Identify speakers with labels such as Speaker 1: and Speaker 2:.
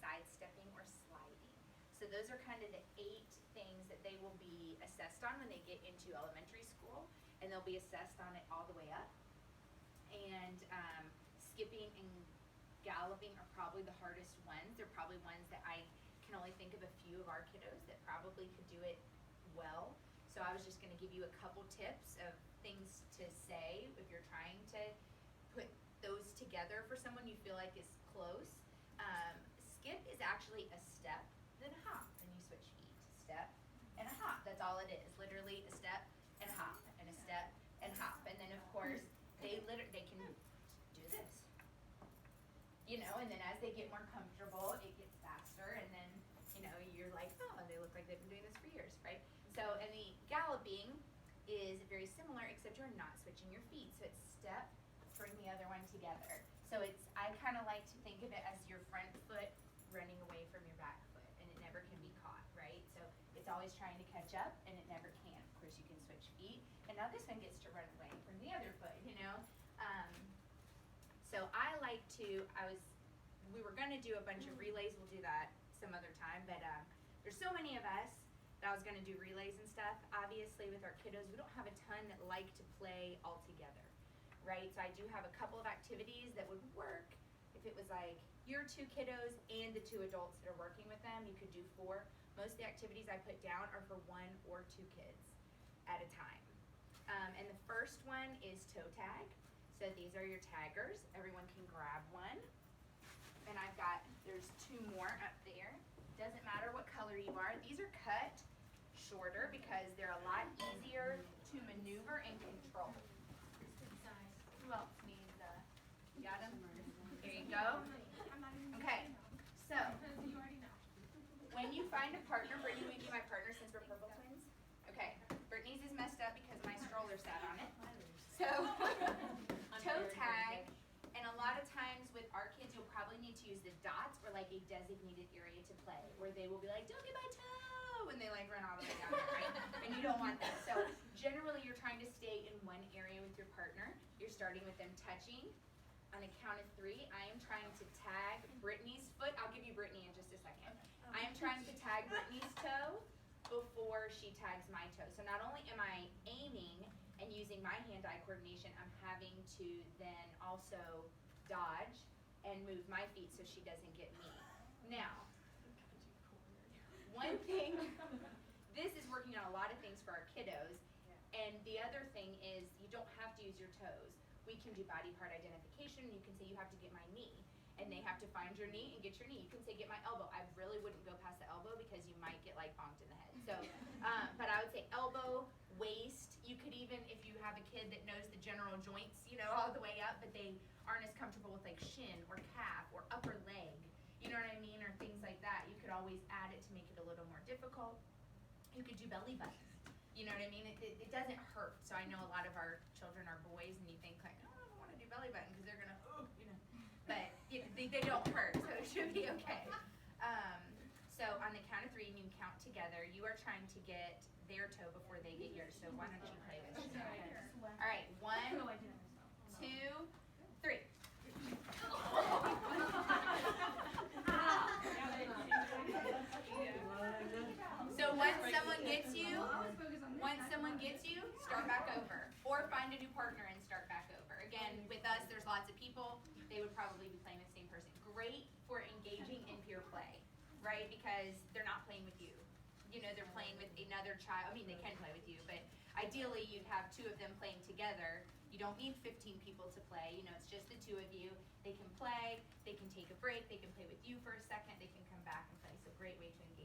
Speaker 1: sidestepping, or sliding. So those are kind of the 8 things that they will be assessed on when they get into elementary school, and they'll be assessed on it all the way up. And skipping and galloping are probably the hardest ones. They're probably ones that I can only think of a few of our kiddos that probably could do it well. So I was just going to give you a couple tips of things to say if you're trying to put those together for someone you feel like is close. Skip is actually a step, then a hop, and you switch feet. Step and a hop. That's all it is. Literally a step and a hop, and a step and a hop. And then of course they can do this. You know, and then as they get more comfortable, it gets faster, and then, you know, you're like, oh, they look like they've been doing this for years, right? So, and the galloping is very similar, except you're not switching your feet. So it's step, bring the other one together. So it's, I kind of like to think of it as your front foot running away from your back foot, and it never can be caught, right? So it's always trying to catch up, and it never can. Of course, you can switch feet, and now this one gets to run away from the other foot, you know? So I like to, we were going to do a bunch of relays. We'll do that some other time, but there's so many of us that I was going to do relays and stuff. Obviously, with our kiddos, we don't have a ton that like to play all together, right? So I do have a couple of activities that would work. If it was like your 2 kiddos and the 2 adults that are working with them, you could do 4. Most of the activities I put down are for 1 or 2 kids at a time. And the first one is toe tag. So these are your taggers. Everyone can grab one. And there's 2 more up there. Doesn't matter what color you are. These are cut shorter because they're a lot easier to maneuver and control. Who else needs you got them? Here you go. Okay, so when you find a partner, Brittany will be my partner since we're purple twins. Okay, Brittany's is messed up because my stroller sat on it. So, toe tag, and a lot of times with our kids, you'll probably need to use the dots or like a designated area to play, where they will be like, don't get my toe, and they like run all the way down there, right? And you don't want that. So generally, you're trying to stay in one area with your partner. You're starting with them touching. On a count of 3, I am trying to tag Brittany's foot. I'll give you Brittany in just a second. I am trying to tag Brittany's toe before she tags my toe. So not only am I aiming and using my hand-eye coordination, I'm having to then also dodge and move my feet so she doesn't get me. Now, one thing, this is working on a lot of things for our kiddos, and the other thing is you don't have to use your toes. We can do body part identification. You can say you have to get my knee, and they have to find your knee and get your knee. You can say get my elbow. I really wouldn't go past the elbow because you might get like bonked in the head. So, but I would say elbow, waist. You could even, if you have a kid that knows the general joints, you know, all the way up, but they aren't as comfortable with like shin or calf or upper leg, you know what I mean, or things like that. You could always add it to make it a little more difficult. You could do belly buttons. You know what I mean? It doesn't hurt. So I know a lot of our children are boys, and you think like, oh, I don't want to do belly button because they're gonna, oh, you know. But you know, they don't hurt, so it should be okay. So on the count of 3, and you count together, you are trying to get their toe before they get yours. So why don't you play this? All right, 1, 2, 3. So once someone gets you, start back over. Or find a new partner and start back over. Again, with us, there's lots of people. They would probably be playing with the same person. Great for engaging in peer play, right? Because they're not playing with you. You know, they're playing with another child. I mean, they can play with you, but ideally you'd have 2 of them playing together. You don't need 15 people to play. You know, it's just the 2 of you. They can play. They can take a break. They can play with you for a second. They can come back and play. So great way to engage.